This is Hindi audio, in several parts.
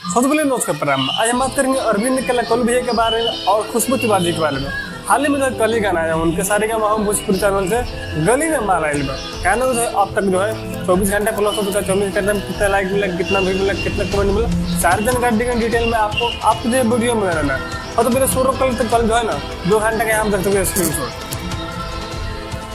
सबसे पहले नमस्कार प्रणाम। आज हम बात करेंगे अरविंद कल भैया के बारे में और खुशबू तिवारी के बारे में। हाल ही में जो कली गाना है उनके सारे का हम भोजपुरी चैनल से गली में मार आयल में कहना जो है अब तक जो है 24 घंटे प्लस हो चुका है। 24 घंटे में कितना लाइक मिला, कितना व्यू मिला, कितना कमेंट मिला, सारे जानकारी डिटेल में आपको जो वीडियो में रहना है। और तो मेरे शुरू कल जो है ना 2 घंटे के हम देख सकते हैं स्क्रीन शॉट।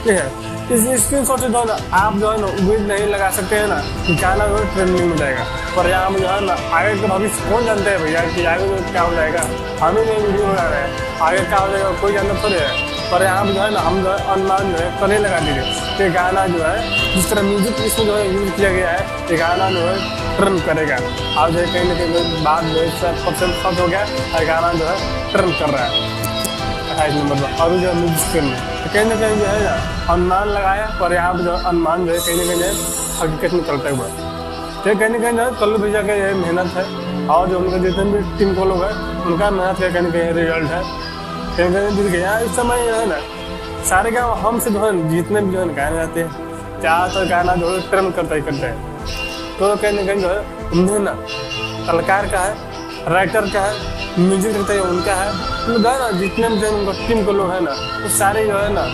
ठीक है, इस स्क्रीन शॉट से जो है ना आप जो है ना उम्मीद नहीं लगा सकते हैं ना कि गाना जो है ट्रेंडिंग में जाएगा। पर यहाँ में जो है ना आगे का भविष्य कौन जानते हैं भैया कि आगे जो क्या हो जाएगा। हम ही नहीं वीडियो बना रहे हैं, आगे क्या हो जाएगा कोई जानना थोड़े है। पर यहाँ पर जो है ना हम जो है अनुमान जो है कल लगा दीजिए। ये गाना जो है जिस तरह म्यूजिक इसमें जो है यूज किया गया है, ये गाना जो है ट्रेंड करेगा। आप जो है कहीं ना कहीं बाद में 100% हो गया और गाना जो है ट्रेंड कर रहा है 28 नंबर पर। और जो है म्यूजिक में कहीं ना कहीं जो है ना अनुमान लगाया, पर यहाँ पर जो अनुमान जो है कहीं ना कहीं हकीकत में चलता हुआ तो कहीं ना कहीं जो है कल्लू भैया का ये मेहनत है। और जो उनके जितने भी टीम को लोग हैं उनका मेहनत का कहीं ना कहीं रिजल्ट है। कहीं ना कहीं जीत गया इस समय जो है ना सारे गाँव हमसे जो है जितने भी जो है गाने जाते हैं ज़्यादातर गाना जो है ट्रेंड करते हैं। तो कहीं ना कहीं जो है उन्हें ना कलाकार का है, राइटर का है, म्यूजिक रहता है उनका है। तो जो है ना जितने भी जो उनका टीम के लोग हैं ना वो सारे जो है ना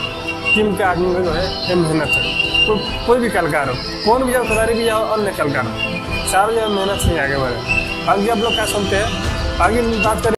टीम के आदमी में जो है ये मेहनत है। तो कोई भी कलाकार हो, कौन भी जाओ खिलाड़ी भी जाओ, अन्य कलाकार हो, सारे जो है मेहनत से आगे बढ़े। आगे आप लोग क्या सुनते हैं, आगे बात करें।